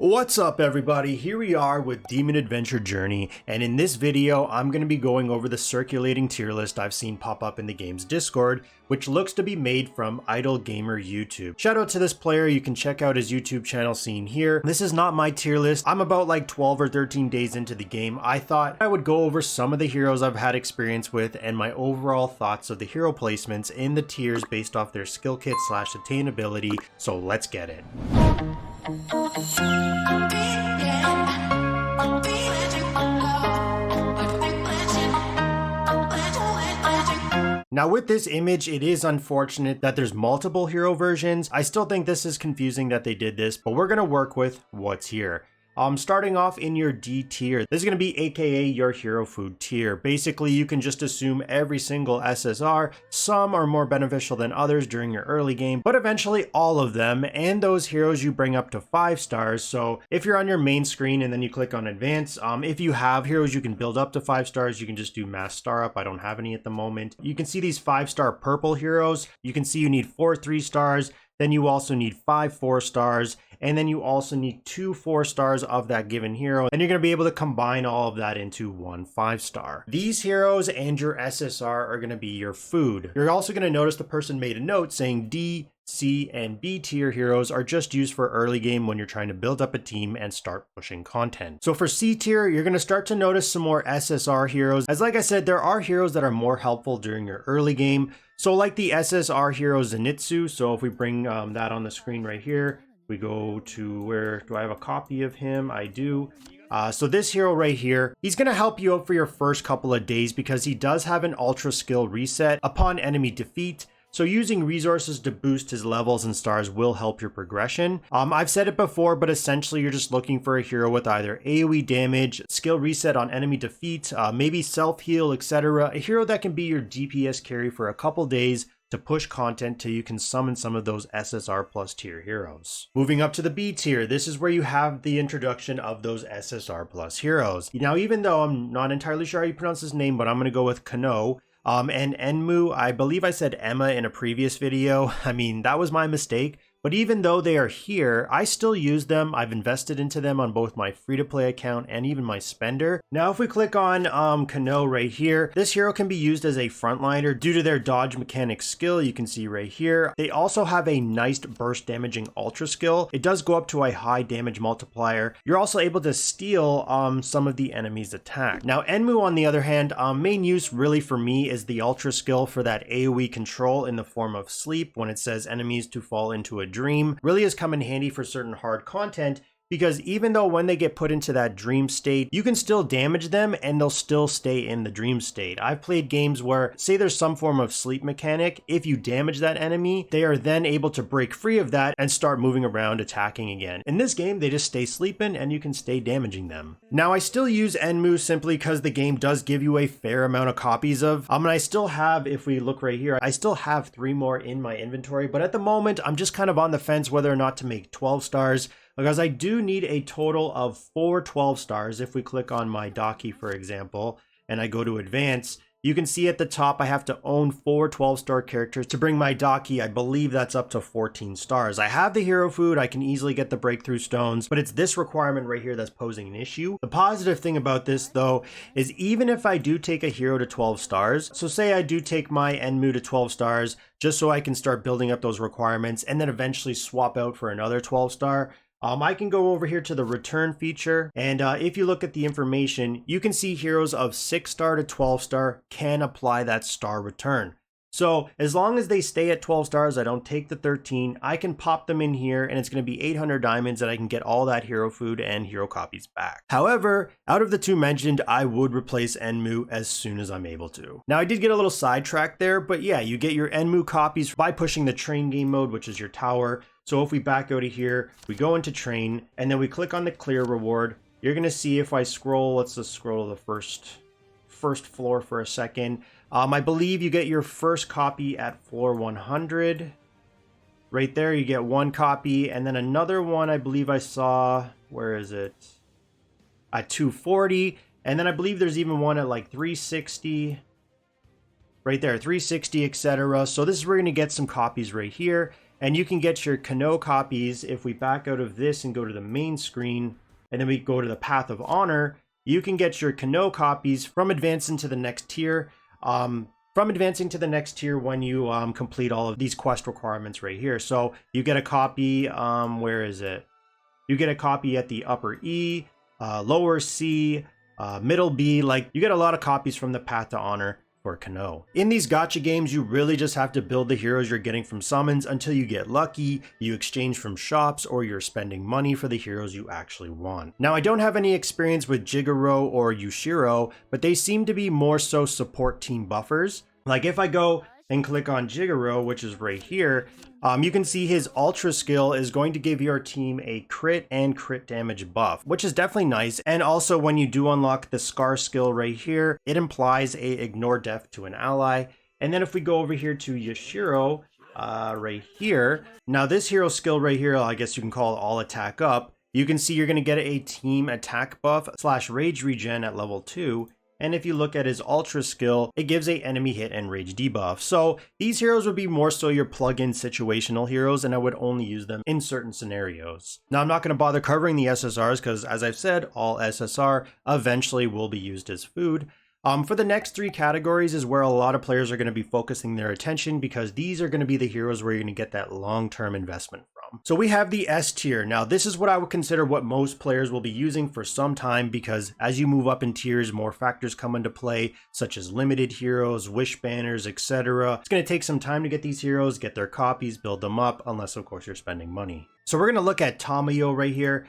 What's up everybody, here we are with Demon Adventure Journey, and in this video I'm going to be going over the circulating tier list I've seen pop up in the game's Discord, which looks to be made from Idle Gamer YouTube. Shout out to this player, you can check out his YouTube channel seen here. This is not my tier list, I'm about like 12 or 13 days into the game. I thought I would go over some of the heroes I've had experience with and my overall thoughts of the hero placements in the tiers based off their skill kit / attainability, so let's get it. Now with this image, it is unfortunate that there's multiple hero versions. I still think this is confusing that they did this, but we're going to work with what's here. Starting off in your D tier, this is going to be aka your hero food tier. Basically, you can just assume every single SSR, some are more beneficial than others during your early game, but eventually all of them, and those heroes you bring up to 5 stars. So if you're on your main screen and then you click on advance, if you have heroes you can build up to 5 stars, you can just do mass star up. I don't have any at the moment. You can see these 5-star purple heroes. You can see you need 4 3-stars. Then you also need 5 4-stars, and then you also need 2 4-stars of that given hero, and you're going to be able to combine all of that into 1 5-star. These heroes and your SSR are going to be your food. You're also going to notice the person made a note saying D, C, and B tier heroes are just used for early game when you're trying to build up a team and start pushing content. So for C tier, you're going to start to notice some more SSR heroes. As like I said, there are heroes that are more helpful during your early game. So like the SSR hero Zenitsu, so if we bring that on the screen right here, we go to where, do I have a copy of him? I do. So this hero right here, he's going to help you out for your first couple of days because he does have an ultra skill reset upon enemy defeat. So using resources to boost his levels and stars will help your progression. I've said it before, but essentially you're just looking for a hero with either AoE damage, skill reset on enemy defeat, maybe self-heal, etc. A hero that can be your DPS carry for a couple days to push content till you can summon some of those SSR plus tier heroes. Moving up to the B tier, this is where you have the introduction of those SSR plus heroes. Now, even though I'm not entirely sure how you pronounce his name, but I'm going to go with Kano. And Enmu, I believe I said Emma in a previous video. I mean, that was my mistake. But even though they are here, I still use them. I've invested into them on both my free-to-play account and even my spender. Now, if we click on Kano right here, this hero can be used as a frontliner due to their dodge mechanic skill. You can see right here. They also have a nice burst damaging ultra skill. It does go up to a high damage multiplier. You're also able to steal some of the enemy's attack. Now, Enmu, on the other hand, main use really for me is the ultra skill for that AoE control in the form of sleep when it says enemies to fall into a dream. Really has come in handy for certain hard content because even though when they get put into that dream state, you can still damage them and they'll still stay in the dream state. I've played games where, say there's some form of sleep mechanic, if you damage that enemy, they are then able to break free of that and start moving around attacking again. In this game, they just stay sleeping and you can stay damaging them. Now, I still use Enmu simply because the game does give you a fair amount of copies of, and I still have, if we look right here, I still have 3 more in my inventory, but at the moment, I'm just kind of on the fence whether or not to make 12 stars. Because I do need a total of 4 12 stars. If we click on my Daki, for example, and I go to advance, you can see at the top I have to own 4 12-star characters to bring my Daki. I believe that's up to 14 stars. I have the hero food, I can easily get the breakthrough stones, but it's this requirement right here that's posing an issue. The positive thing about this though is even if I do take a hero to 12 stars, so say I do take my Enmu to 12 stars just so I can start building up those requirements and then eventually swap out for another 12-star, I can go over here to the return feature, and if you look at the information, you can see heroes of 6-star to 12-star can apply that star return. So as long as they stay at 12 stars, I don't take the 13, I can pop them in here and it's going to be 800 diamonds and I can get all that hero food and hero copies back. However, out of the 2 mentioned, I would replace Enmu as soon as I'm able to. Now I did get a little sidetracked there, but yeah, you get your Enmu copies by pushing the train game mode, which is your tower. So if we back out of here, we go into train and then we click on the clear reward. You're going to see if I scroll, let's just scroll to the first floor for a second. I believe you get your first copy at floor 100. Right there, you get 1 copy, and then another one I believe I saw, where is it? At 240, and then I believe there's even one at like 360. Right there, 360, etc. So this is where you're going to get some copies right here. And you can get your Kano copies. If we back out of this and go to the main screen, and then we go to the Path of Honor, you can get your Kano copies from advancing to the next tier. When you complete all of these quest requirements right here. So you get a copy, where is it? You get a copy at the upper E, lower C, middle B. Like, you get a lot of copies from the Path to Honor for Kano. In these gacha games, you really just have to build the heroes you're getting from summons until you get lucky, you exchange from shops, or you're spending money for the heroes you actually want. Now, I don't have any experience with Jigoro or Yushiro, but they seem to be more so support team buffers. Like, if I go and click on Jigoro, which is right here, you can see his ultra skill is going to give your team a crit and crit damage buff, which is definitely nice. And also, when you do unlock the Scar skill right here, it implies a ignore death to an ally. And then if we go over here to Yushiro, right here, now this hero skill right here, I guess you can call it all attack up. You can see you're going to get a team attack buff / rage regen at level 2. And if you look at his ultra skill, it gives a enemy hit and rage debuff. So these heroes would be more so your plug-in situational heroes, and I would only use them in certain scenarios. Now, I'm not going to bother covering the SSRs because, as I've said, all SSR eventually will be used as food. For the next 3 categories is where a lot of players are going to be focusing their attention, because these are going to be the heroes where you're going to get that long-term investment from. So we have the S tier. Now, this is what I would consider what most players will be using for some time, because as you move up in tiers, more factors come into play, such as limited heroes, wish banners, etc. It's going to take some time to get these heroes, get their copies, build them up, unless of course you're spending money. So we're going to look at Tamayo right here,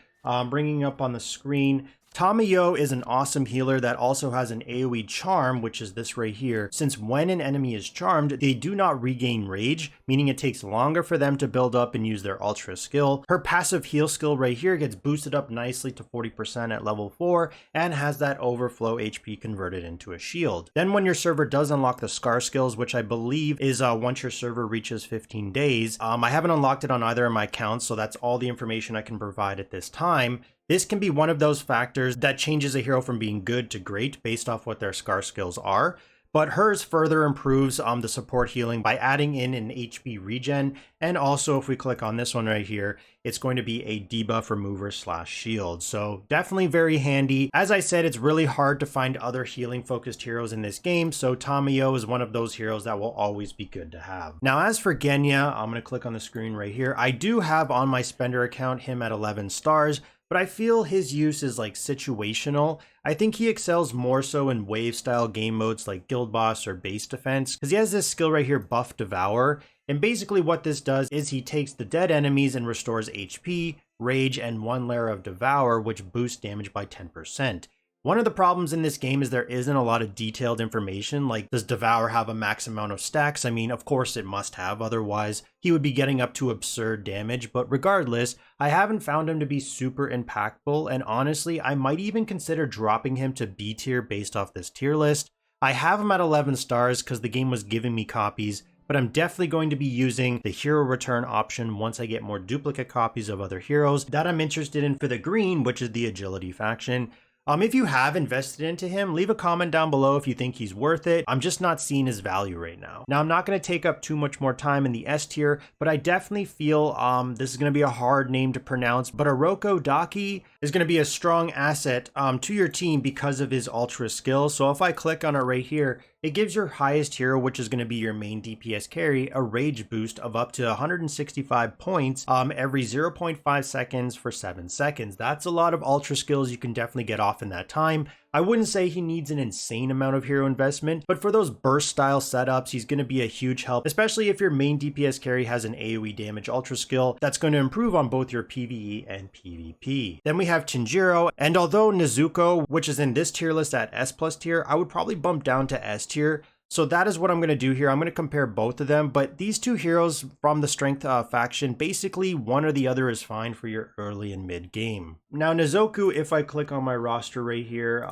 bringing up on the screen. Tamayo is an awesome healer that also has an AoE charm, which is this right here. Since when an enemy is charmed, they do not regain rage, meaning it takes longer for them to build up and use their ultra skill. Her passive heal skill right here gets boosted up nicely to 40% at level 4 and has that overflow HP converted into a shield. Then when your server does unlock the Scar skills, which I believe is once your server reaches 15 days, I haven't unlocked it on either of my accounts, so that's all the information I can provide at this time. This can be one of those factors that changes a hero from being good to great based off what their Scar skills are. But hers further improves the support healing by adding in an HP regen. And also, if we click on this one right here, it's going to be a debuff remover / shield. So definitely very handy. As I said, it's really hard to find other healing focused heroes in this game. So Tamayo is one of those heroes that will always be good to have. Now, as for Genya, I'm going to click on the screen right here. I do have on my spender account him at 11 stars. But I feel his use is like situational. I think he excels more so in wave style game modes like Guild Boss or Base Defense, because he has this skill right here, Buff Devour. And basically what this does is he takes the dead enemies and restores HP, Rage, and 1 layer of Devour, which boosts damage by 10%. One of the problems in this game is there isn't a lot of detailed information, like does Devour have a max amount of stacks? I mean, of course it must have, otherwise he would be getting up to absurd damage, but regardless, I haven't found him to be super impactful, and honestly, I might even consider dropping him to B tier based off this tier list. I have him at 11 stars because the game was giving me copies, but I'm definitely going to be using the hero return option once I get more duplicate copies of other heroes that I'm interested in for the green, which is the agility faction. If you have invested into him, leave a comment down below if you think he's worth it. I'm just not seeing his value right now. Now, I'm not going to take up too much more time in the S tier, but I definitely feel this is going to be a hard name to pronounce, but WLCOMEDC is going to be a strong asset to your team because of his ultra skill. So if I click on it right here, it gives your highest hero, which is going to be your main DPS carry, a rage boost of up to 165 points every 0.5 seconds for 7 seconds. That's a lot of ultra skills you can definitely get off in that time. I wouldn't say he needs an insane amount of hero investment, but for those burst style setups, he's going to be a huge help, especially if your main DPS carry has an AoE damage ultra skill that's going to improve on both your PvE and PvP. Then we have Chinjiro, and although Nezuko, which is in this tier list at S+ tier, I would probably bump down to S tier. So that is what I'm going to do here. I'm going to compare both of them, but these two heroes from the strength faction, basically one or the other is fine for your early and mid game. Now Nezuko, if I click on my roster right here,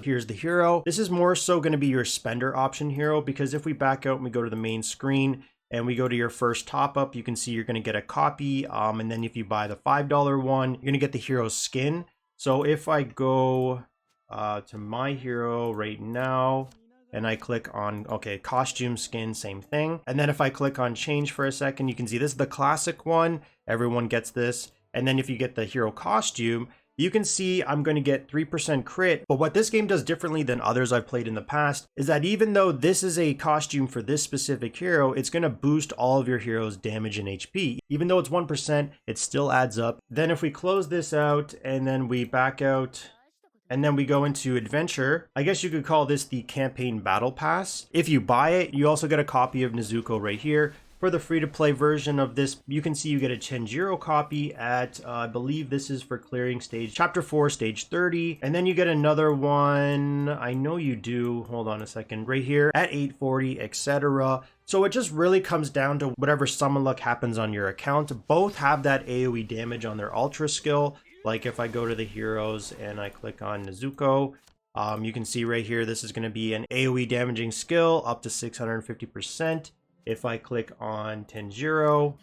here's the hero. This is more so going to be your spender option hero, because if we back out and we go to the main screen and we go to your first top up, you can see you're going to get a copy. And then if you buy the $5 one, you're going to get the hero skin. So if I go to my hero right now, and I click on, okay, costume, skin, same thing. And then if I click on change for a second, you can see this is the classic one. Everyone gets this. And then if you get the hero costume, you can see I'm going to get 3% crit, but what this game does differently than others I've played in the past is that even though this is a costume for this specific hero, it's going to boost all of your heroes' damage and HP. Even though it's 1%, it still adds up. Then if we close this out and then we back out and then we go into adventure, I guess you could call this the campaign battle pass. If you buy it, you also get a copy of Nezuko right here. For the free-to-play version of this, you can see you get a Tenjiro copy at, I believe this is for clearing stage, chapter 4, stage 30. And then you get another one, I know you do, hold on a second, right here at 840, etc. So it just really comes down to whatever summon luck happens on your account. Both have that AoE damage on their ultra skill. Like if I go to the heroes and I click on Nezuko, you can see right here, this is going to be an AoE damaging skill up to 650%. If I click on Tenjiro,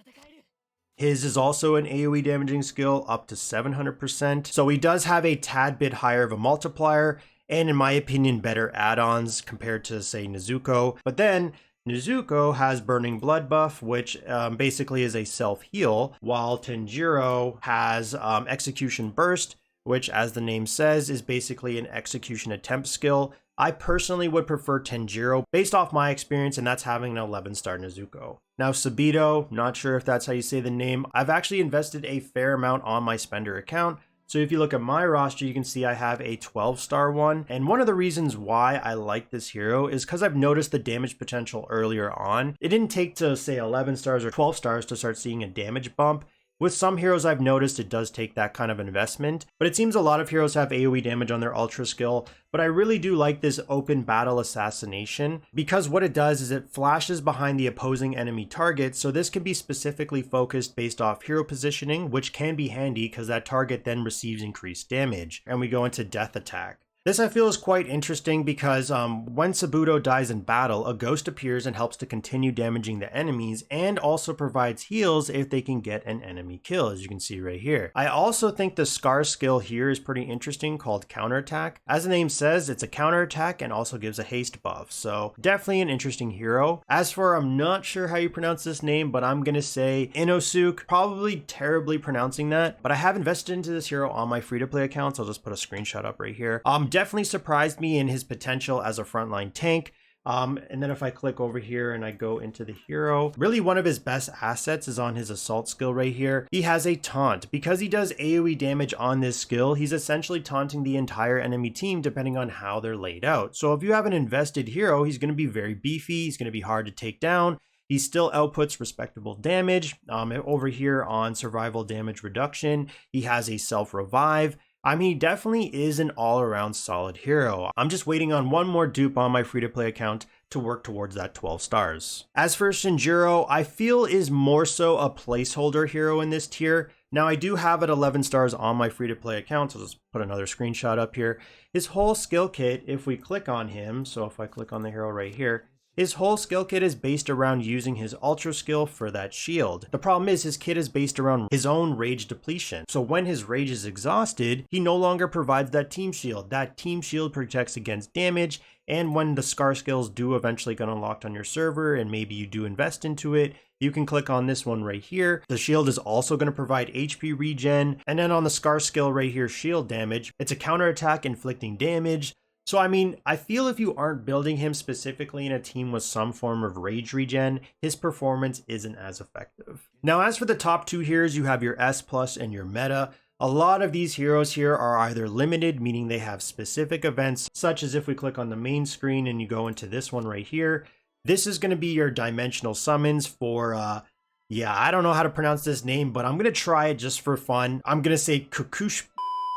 his is also an AoE damaging skill up to 700%. So he does have a tad bit higher of a multiplier and in my opinion better add-ons compared to say Nezuko. But then Nezuko has Burning Blood buff, which basically is a self-heal, while Tenjiro has Execution Burst, which as the name says is basically an execution attempt skill. I personally would prefer Tenjiro based off my experience, and that's having an 11-star Nezuko. Now Sabito, not sure if that's how you say the name. I've actually invested a fair amount on my spender account. So if you look at my roster, you can see I have a 12-star one. And one of the reasons why I like this hero is because I've noticed the damage potential earlier on. It didn't take to say 11 stars or 12 stars to start seeing a damage bump. With some heroes I've noticed it does take that kind of investment, but it seems a lot of heroes have AoE damage on their ultra skill, but I really do like this open battle assassination because what it does is it flashes behind the opposing enemy target, so this can be specifically focused based off hero positioning, which can be handy because that target then receives increased damage, and we go into death attack. This I feel is quite interesting because when Sabuto dies in battle, a ghost appears and helps to continue damaging the enemies and also provides heals if they can get an enemy kill, as you can see right here. I also think the Scar skill here is pretty interesting, called Counterattack. As the name says, it's a counterattack and also gives a haste buff, so definitely an interesting hero. As for, I'm not sure how you pronounce this name, but I'm gonna say Inosuke, probably terribly pronouncing that, but I have invested into this hero on my free-to-play account, so I'll just put a screenshot up right here. Definitely surprised me in his potential as a frontline tank. And then if I click over here and I go into the hero, really one of his best assets is on his assault skill right here. He has a taunt. Because he does AoE damage on this skill, he's essentially taunting the entire enemy team depending on how they're laid out. So if you have an invested hero, he's going to be very beefy, he's going to be hard to take down. He still outputs respectable damage. Over here on survival damage reduction, he has a self-revive. I mean, he definitely is an all-around solid hero. I'm just waiting on one more dupe on my free-to-play account to work towards that 12 stars. As for Shinjiro, I feel is more so a placeholder hero in this tier. Now, I do have it 11 stars on my free-to-play account, so let's put another screenshot up here. His whole skill kit, if we click on him, so if I click on the hero right here, his whole skill kit is based around using his ultra skill for that shield. The problem is his kit is based around his own rage depletion. So when his rage is exhausted, he no longer provides that team shield. That team shield protects against damage, and when the Scar skills do eventually get unlocked on your server and maybe you do invest into it, you can click on this one right here. The shield is also going to provide HP regen, and then on the Scar skill right here, shield damage, it's a counterattack inflicting damage. So I mean, I feel if you aren't building him specifically in a team with some form of rage regen, his performance isn't as effective. Now as for the top two heroes, you have your S+ and your meta. A lot of these heroes here are either limited, meaning they have specific events, such as if we click on the main screen and you go into this one right here, this is going to be your dimensional summons for, yeah, I don't know how to pronounce this name, but I'm going to try it just for fun. I'm going to say Kukush.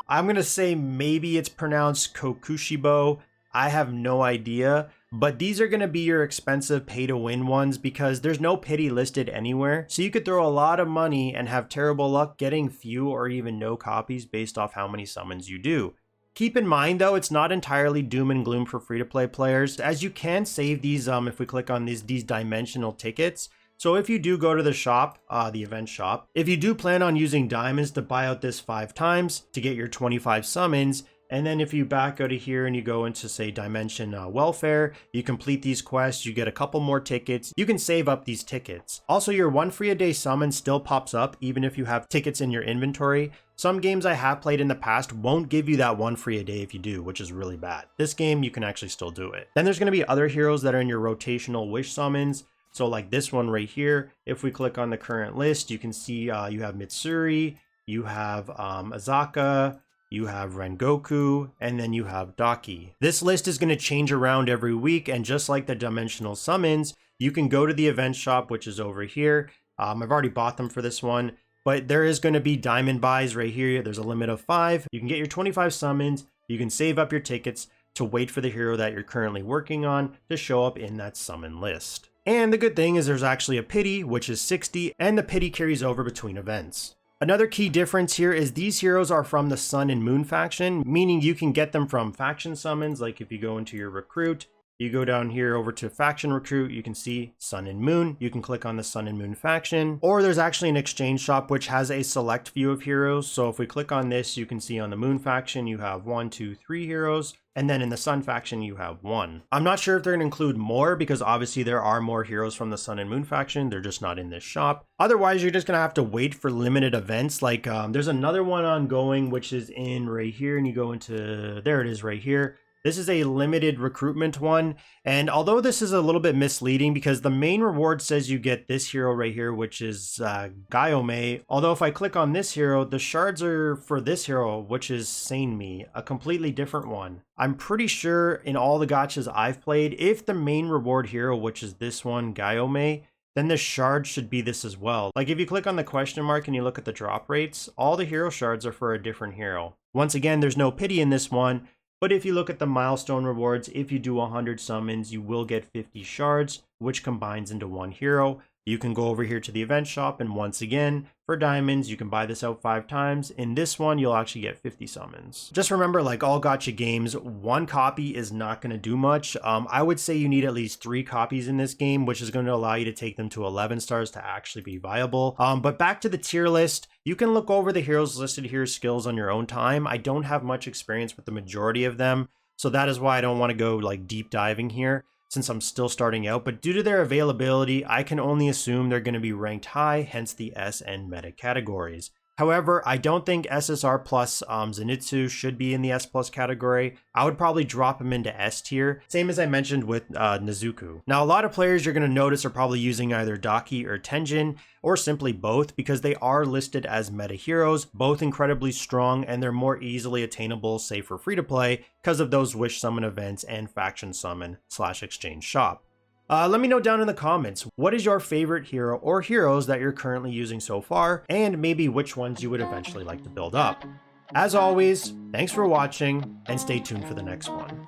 I'm going to say maybe it's pronounced Kokushibo. I have no idea. But these are going to be your expensive pay-to-win ones because there's no pity listed anywhere. So you could throw a lot of money and have terrible luck getting few or even no copies based off how many summons you do. Keep in mind though, it's not entirely doom and gloom for free-to-play players, as you can save these if we click on these dimensional tickets. So if you do go to the shop, the event shop, if you do plan on using diamonds to buy out this 5 times to get your 25 summons, And then if you back out of here and you go into, say, Dimension Welfare, you complete these quests, you get a couple more tickets, you can save up these tickets. Also, your 1 free a day summon still pops up even if you have tickets in your inventory. Some games I have played in the past won't give you that 1 free a day if you do, which is really bad. This game, you can actually still do it. Then there's going to be other heroes that are in your rotational wish summons. So like this one right here, if we click on the current list, you can see you have Mitsuri, you have Azaka, you have Rengoku, and then you have Daki. This list is going to change around every week, and just like the dimensional summons, you can go to the event shop, which is over here. I've already bought them for this one, but there is going to be diamond buys right here. There's a limit of 5. You can get your 25 summons. You can save up your tickets to wait for the hero that you're currently working on to show up in that summon list. And the good thing is there's actually a pity, which is 60, and the pity carries over between events. Another key difference here is these heroes are from the Sun and Moon faction, meaning you can get them from faction summons. Like if you go into your recruit, you go down here over to faction recruit, you can see Sun and Moon. You can click on the Sun and Moon faction, or there's actually an exchange shop which has a select few of heroes. So if we click on this, you can see on the Moon faction, you have 1, 2, 3 heroes. And then in the Sun faction, you have 1. I'm not sure if they're going to include more because obviously there are more heroes from the Sun and Moon faction. They're just not in this shop. Otherwise, you're just going to have to wait for limited events. Like there's another one ongoing, which is in right here. And you go into, there it is right here. This is a limited recruitment one, and although this is a little bit misleading because the main reward says you get this hero right here, which is Gyome, although if I click on this hero, the shards are for this hero, which is Sanemi, a completely different one. I'm pretty sure in all the gachas I've played, if the main reward hero, which is this one, Gyome, then the shard should be this as well. Like if you click on the question mark and you look at the drop rates, all the hero shards are for a different hero. Once again, there's no pity in this one. But if you look at the milestone rewards, if you do 100 summons, you will get 50 shards, which combines into one hero. You can go over here to the event shop, and once again, for diamonds, you can buy this out 5 times. In this one, you'll actually get 50 summons. Just remember, like all gacha games, 1 copy is not going to do much. I would say you need at least 3 copies in this game, which is going to allow you to take them to 11 stars to actually be viable. But back to the tier list, you can look over the heroes listed here skills on your own time. I don't have much experience with the majority of them, so that is why I don't want to go like deep diving here, since I'm still starting out, but due to their availability, I can only assume they're going to be ranked high, hence the S and meta categories. However, I don't think SSR plus Zenitsu should be in the S plus category. I would probably drop him into S tier, same as I mentioned with Nezuko. Now, a lot of players you're going to notice are probably using either Daki or Tenjin, or simply both, because they are listed as meta heroes, both incredibly strong, and they're more easily attainable, say for free to play, because of those wish summon events and faction summon / exchange shop. Let me know down in the comments, what is your favorite hero or heroes that you're currently using so far, and maybe which ones you would eventually like to build up. As always, thanks for watching, and stay tuned for the next one.